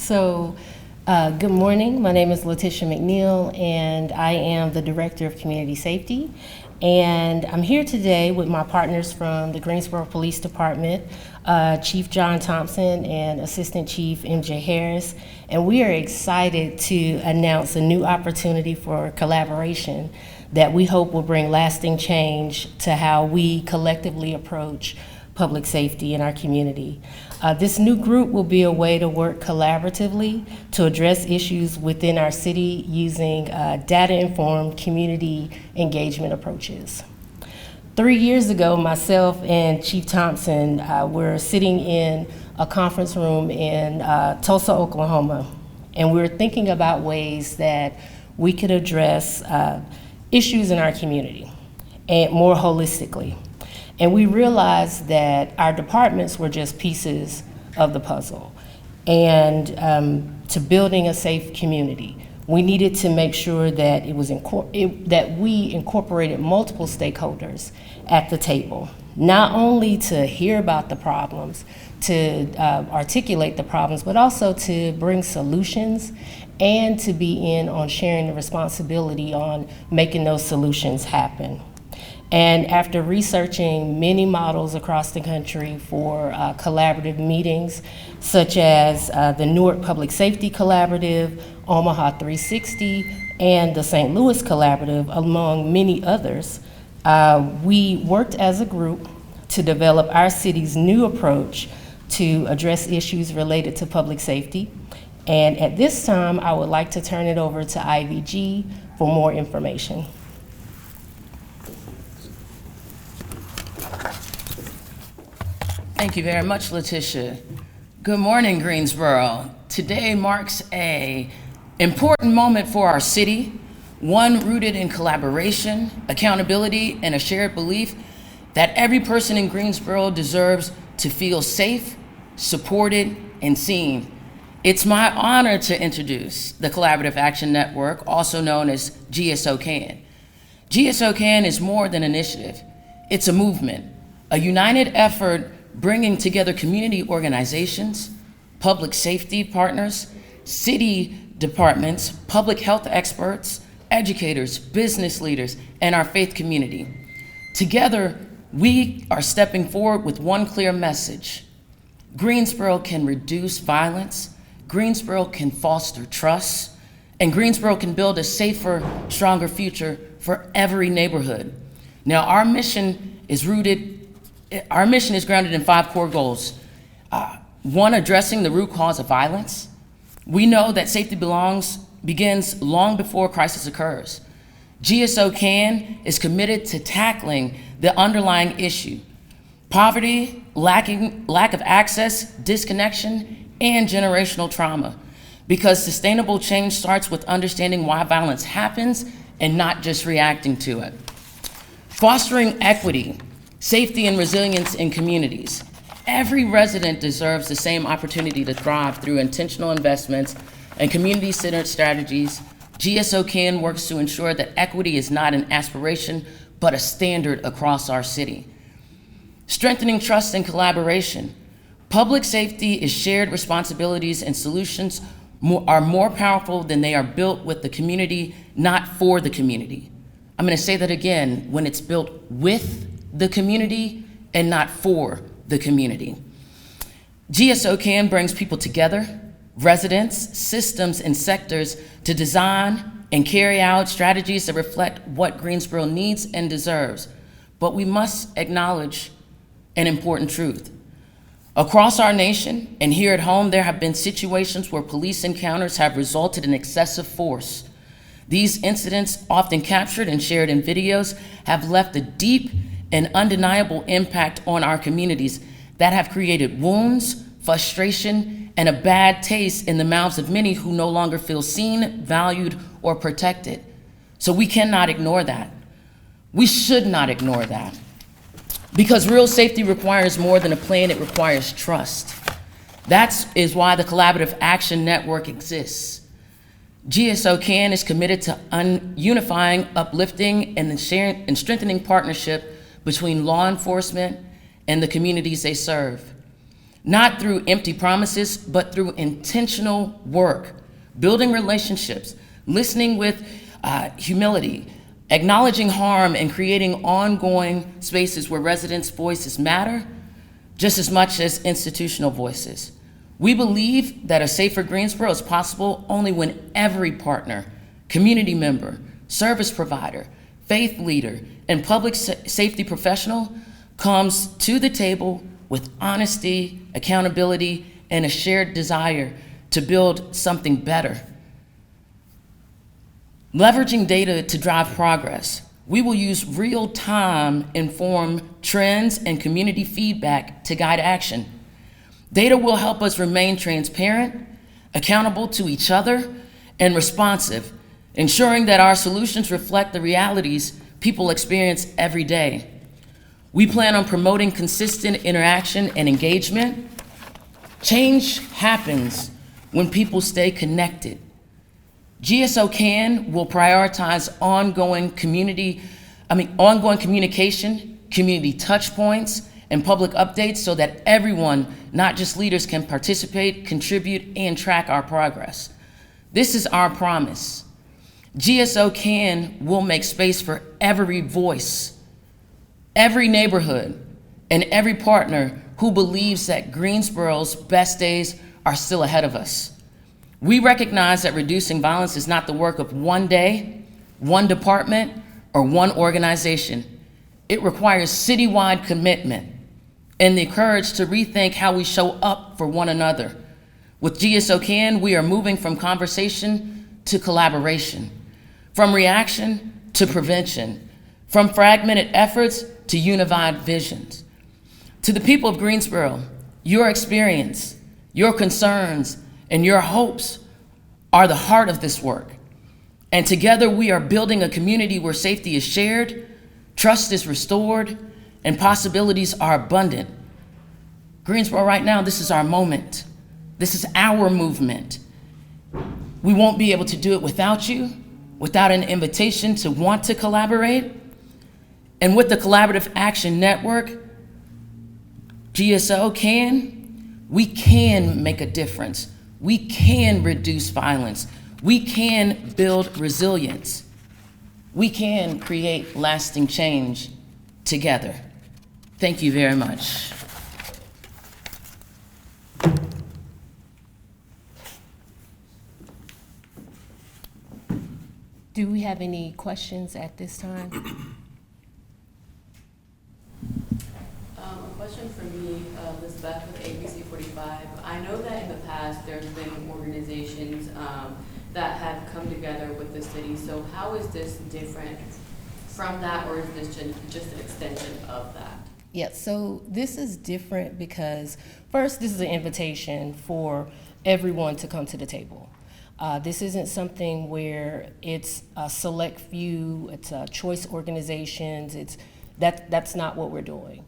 Good morning. My name is Letitia McNeil, and I am the Director of Community Safety. And I'm here today with my partners from the Greensboro Police Department, Chief John Thompson and Assistant Chief MJ Harris. And we are excited to announce a new opportunity for collaboration that we hope will bring lasting change to how we collectively approach public safety in our community. This new group will be a way to work collaboratively to address issues within our city using data-informed community engagement approaches. 3 years ago, myself and Chief Thompson were sitting in a conference room in Tulsa, Oklahoma, and we were thinking about ways that we could address issues in our community and more holistically. And we realized that our departments were just pieces of the puzzle. And to building a safe community, we needed to make sure that that we incorporated multiple stakeholders at the table, not only to hear about the problems, to articulate the problems, but also to bring solutions and to be in on sharing the responsibility on making those solutions happen. And after researching many models across the country for collaborative meetings, such as the Newark Public Safety Collaborative, Omaha 360, and the St. Louis Collaborative, among many others, we worked as a group to develop our city's new approach to address issues related to public safety. And at this time, I would like to turn it over to IVG for more information. Thank you very much, Letitia. Good morning, Greensboro. Today marks an important moment for our city, one rooted in collaboration, accountability, and a shared belief that every person in Greensboro deserves to feel safe, supported, and seen. It's my honor to introduce the Collaborative Action Network, also known as GSO CAN. GSO CAN is more than an initiative. It's a movement, a united effort bringing together community organizations, public safety partners, city departments, public health experts, educators, business leaders, and our faith community. Together, we are stepping forward with one clear message. Greensboro can reduce violence, Greensboro can foster trust, and Greensboro can build a safer, stronger future for every neighborhood. Now, our mission is grounded in 5 core goals. One, addressing the root cause of violence. We know that safety begins long before crisis occurs. GSO CAN is committed to tackling the underlying issue: poverty, lack of access, disconnection, and generational trauma. Because sustainable change starts with understanding why violence happens and not just reacting to it. Fostering equity, safety, and resilience in communities. Every resident deserves the same opportunity to thrive through intentional investments and community-centered strategies. GSO CAN works to ensure that equity is not an aspiration, but a standard across our city. Strengthening trust and collaboration. Public safety is shared responsibilities, and solutions are more powerful than they are built with the community, not for the community. I'm going to say that again, when it's built with the community and not for the community. GSO CAN brings people together, residents, systems, and sectors to design and carry out strategies that reflect what Greensboro needs and deserves. But we must acknowledge an important truth. Across our nation and here at home, there have been situations where police encounters have resulted in excessive force. These incidents, often captured and shared in videos, have left a deep and undeniable impact on our communities that have created wounds, frustration, and a bad taste in the mouths of many who no longer feel seen, valued, or protected. So we cannot ignore that. We should not ignore that. Because real safety requires more than a plan, it requires trust. That is why the Collaborative Action Network exists. GSO CAN is committed to unifying, uplifting, and strengthening partnership between law enforcement and the communities they serve. not through empty promises, but through intentional work, building relationships, listening with humility, acknowledging harm, and creating ongoing spaces where residents' voices matter just as much as institutional voices. We believe that a safer Greensboro is possible only when every partner, community member, service provider, faith leader, and public safety professional comes to the table with honesty, accountability, and a shared desire to build something better. Leveraging data to drive progress, we will use real-time informed trends and community feedback to guide action. Data will help us remain transparent, accountable to each other, and responsive, ensuring that our solutions reflect the realities people experience every day. We plan on promoting consistent interaction and engagement. Change happens when people stay connected. GSO CAN will prioritize ongoing communication, community touch points, and public updates so that everyone, not just leaders, can participate, contribute, and track our progress. This is our promise. GSO CAN will make space for every voice, every neighborhood, and every partner who believes that Greensboro's best days are still ahead of us. We recognize that reducing violence is not the work of one day, one department, or one organization. It requires citywide commitment and the courage to rethink how we show up for one another. With GSO CAN, we are moving from conversation to collaboration, from reaction to prevention, from fragmented efforts to unified visions. To the people of Greensboro, your experience, your concerns, and your hopes are the heart of this work. And together we are building a community where safety is shared, trust is restored, and possibilities are abundant. Greensboro, right now, this is our moment. This is our movement. We won't be able to do it without you, without an invitation to want to collaborate. And with the Collaborative Action Network, GSO CAN, we can make a difference. We can reduce violence. We can build resilience. We can create lasting change together. Thank you very much. Do we have any questions at this time? A question for me, Elizabeth with ABC 45. I know that in the past there's been organizations that have come together with the city. So how is this different from that, or is this just an extension of that? Yeah, so this is different because first, this is an invitation for everyone to come to the table. This isn't something where it's a select few, it's choice organizations, that's not what we're doing.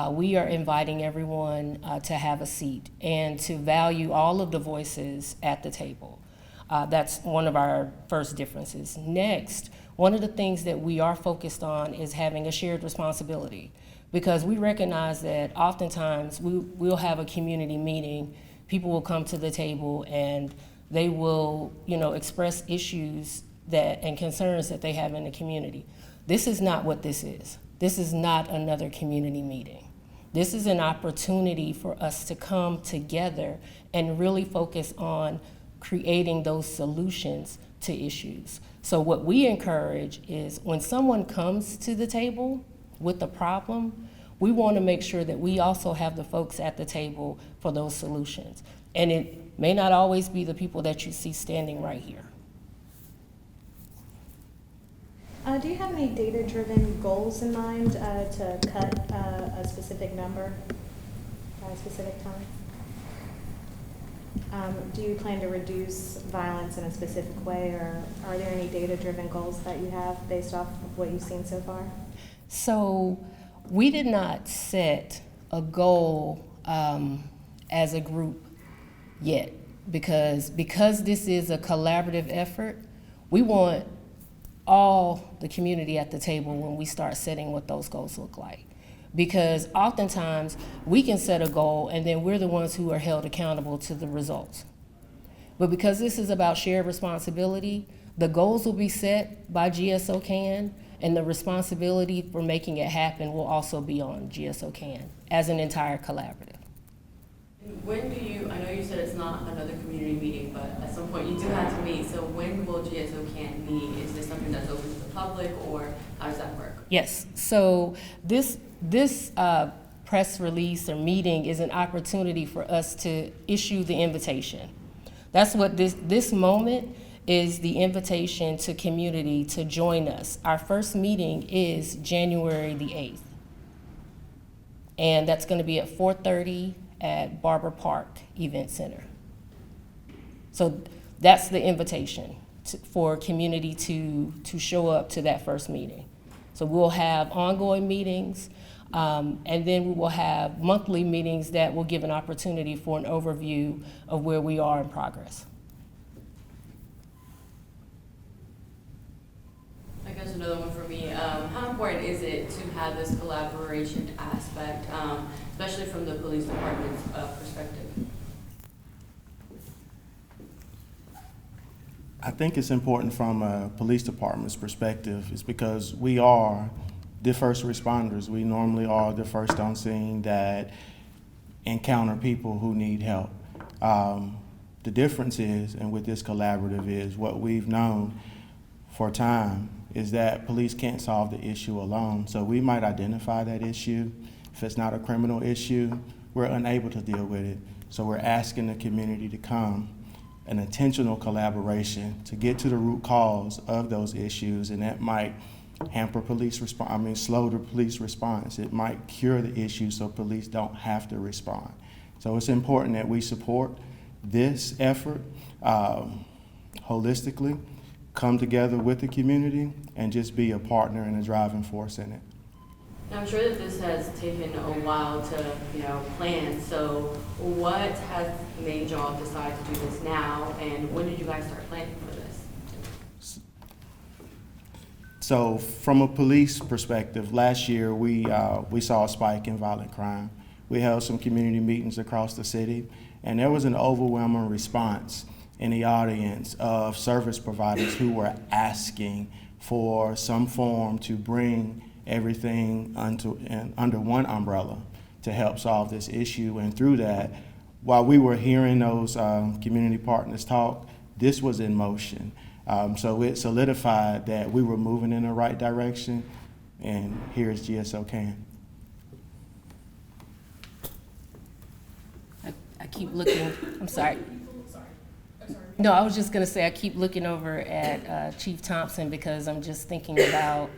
We are inviting everyone to have a seat and to value all of the voices at the table. That's one of our first differences. Next, one of the things that we are focused on is having a shared responsibility, because we recognize that oftentimes we'll have a community meeting, people will come to the table and they will, express issues and concerns that they have in the community. This is not what this is. This is not another community meeting. This is an opportunity for us to come together and really focus on creating those solutions to issues. So what we encourage is when someone comes to the table with a problem, we want to make sure that we also have the folks at the table for those solutions. And it may not always be the people that you see standing right here. Do you have any data-driven goals in mind to cut a specific number at a specific time? Do you plan to reduce violence in a specific way, or are there any data-driven goals that you have based off of what you've seen so far? So we did not set a goal as a group yet, because this is a collaborative effort. We want all the community at the table when we start setting what those goals look like. Because oftentimes, we can set a goal and then we're the ones who are held accountable to the results. But because this is about shared responsibility, the goals will be set by GSO CAN, and the responsibility for making it happen will also be on GSO CAN as an entire collaborative. When do you, I know you said it's not another community meeting, but at some point you do have to meet, so when will GSO CAN meet? Is this something that's open to the public, or how does that work? Yes, so this press release or meeting is an opportunity for us to issue the invitation. That's what this moment is, the invitation to community to join us. Our first meeting is January the 8th. And that's gonna be at 4:30 at Barber Park Event Center. So that's the invitation for community to show up to that first meeting. So we'll have ongoing meetings, and then we will have monthly meetings that will give an opportunity for an overview of where we are in progress. I guess another one for me, how important is it to have this collaboration aspect, especially from the police department's perspective? I think it's important from a police department's perspective is because we are the first responders. We normally are the first on scene that encounter people who need help. The difference is, and with this collaborative is, what we've known for time is that police can't solve the issue alone. So we might identify that issue. If it's not a criminal issue, we're unable to deal with it. So we're asking the community to come, an intentional collaboration to get to the root cause of those issues, and that might hamper police response, slow the police response. It might cure the issue so police don't have to respond. So it's important that we support this effort holistically, come together with the community, and just be a partner and a driving force in it. Now, I'm sure that this has taken a while to, plan. So what has made y'all decide to do this now, and when did you guys start planning for this? So from a police perspective, last year we saw a spike in violent crime. We held some community meetings across the city, and there was an overwhelming response in the audience of service providers who were asking for some form to bring everything under one umbrella to help solve this issue. And through that, while we were hearing those community partners talk, this was in motion. So it solidified that we were moving in the right direction, and here's GSO CAN. I keep looking, I'm sorry. No, I was just gonna say, I keep looking over at Chief Thompson because I'm just thinking about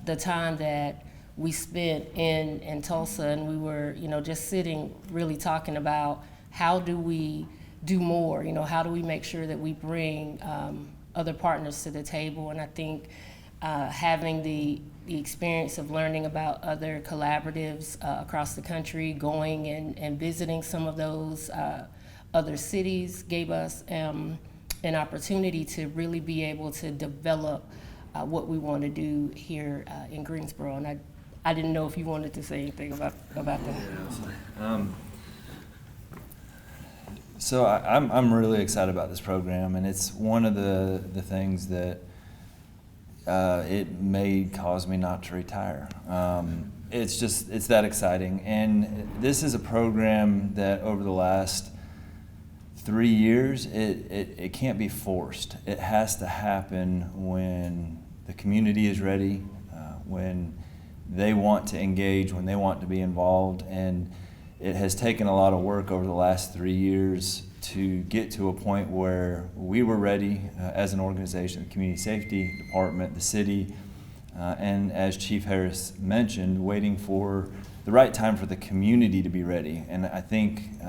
the time that we spent in Tulsa, and we were, just sitting, really talking about how do we do more, how do we make sure that we bring other partners to the table. And I think having the experience of learning about other collaboratives across the country, going and visiting some of those other cities gave us an opportunity to really be able to develop what we want to do here in Greensboro. And I didn't know if you wanted to say anything about that. So I'm really excited about this program, and it's one of the things that it may cause me not to retire. It's that exciting, and this is a program that over the last 3 years, it can't be forced. It has to happen when the community is ready, when they want to engage, when they want to be involved. And it has taken a lot of work over the last 3 years to get to a point where we were ready as an organization, the Community Safety Department, the city, and as Chief Harris mentioned, waiting for the right time for the community to be ready. And I think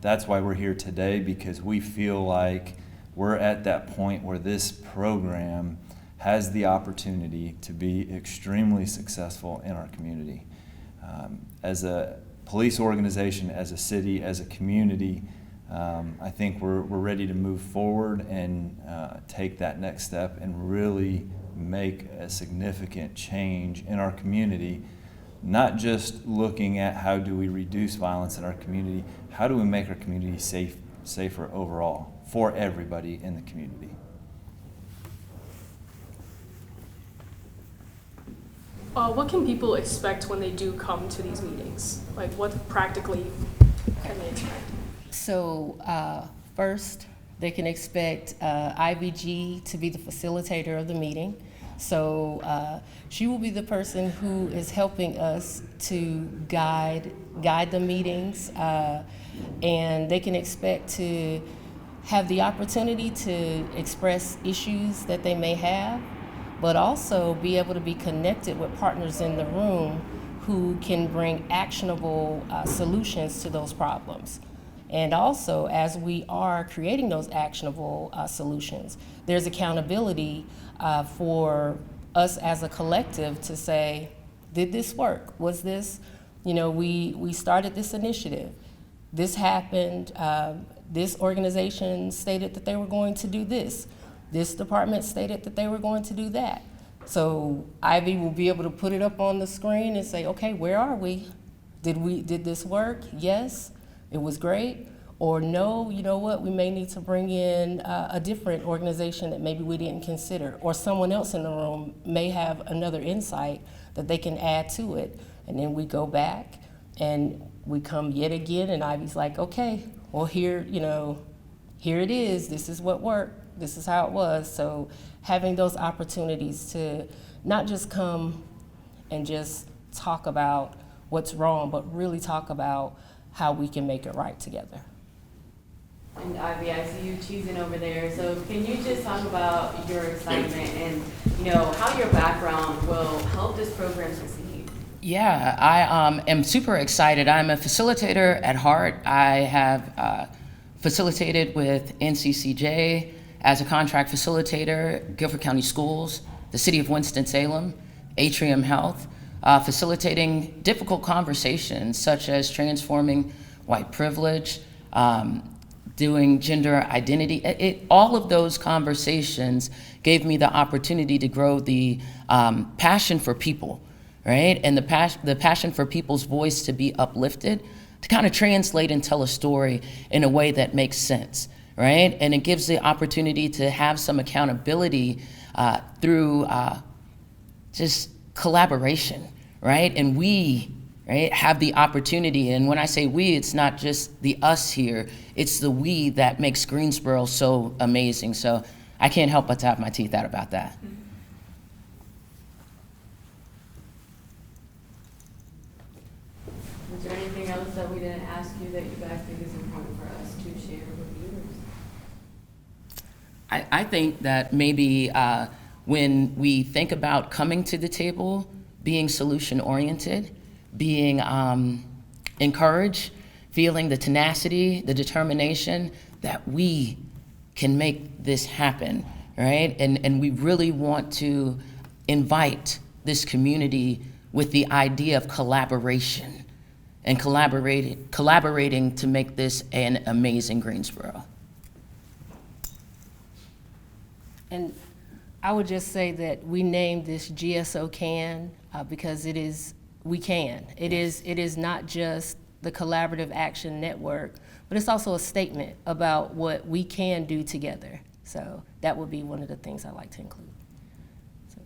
that's why we're here today, because we feel like we're at that point where this program has the opportunity to be extremely successful in our community. As a police organization, as a city, as a community, I think we're ready to move forward and take that next step and really make a significant change in our community, not just looking at how do we reduce violence in our community, how do we make our community safer overall for everybody in the community. What can people expect when they do come to these meetings? Like, what practically can they expect? So first, they can expect IVG to be the facilitator of the meeting. So she will be the person who is helping us to guide the meetings, and they can expect to have the opportunity to express issues that they may have, but also be able to be connected with partners in the room who can bring actionable solutions to those problems. And also, as we are creating those actionable solutions, there's accountability for us as a collective to say, did this work? Was this, we started this initiative. This happened. This organization stated that they were going to do this. This department stated that they were going to do that. So Ivy will be able to put it up on the screen and say, okay, where are we? Did this work? Yes, it was great. Or no, you know what, we may need to bring in a different organization that maybe we didn't consider, or someone else in the room may have another insight that they can add to it. And then we go back and we come yet again, and Ivy's like, okay, well here it is, this is what worked. This is how it was. So having those opportunities to not just come and just talk about what's wrong, but really talk about how we can make it right together. And Ivy, I see you cheesing over there. So can you just talk about your excitement and how your background will help this program succeed? Yeah, I am super excited. I'm a facilitator at heart. I have facilitated with NCCJ as a contract facilitator, Guilford County Schools, the City of Winston-Salem, Atrium Health, facilitating difficult conversations such as transforming white privilege, doing gender identity. All of those conversations gave me the opportunity to grow the passion for people, right? And the passion for people's voice to be uplifted, to kind of translate and tell a story in a way that makes sense, right? And it gives the opportunity to have some accountability through just collaboration, right? And we, right, have the opportunity. And when I say we, it's not just the us here, it's the we that makes Greensboro so amazing. So I can't help but to have my teeth out about that. Is there anything else that we didn't ask you that you guys think is important for us to share with viewers? I think that maybe when we think about coming to the table, being solution-oriented, being encouraged, feeling the tenacity, the determination that we can make this happen, right? And we really want to invite this community with the idea of collaboration and collaborating to make this an amazing Greensboro. And I would just say that we named this GSO CAN because we can. It is not just the Collaborative Action Network, but it's also a statement about what we can do together. So that would be one of the things I like to include. So,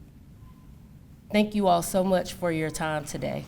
thank you all so much for your time today.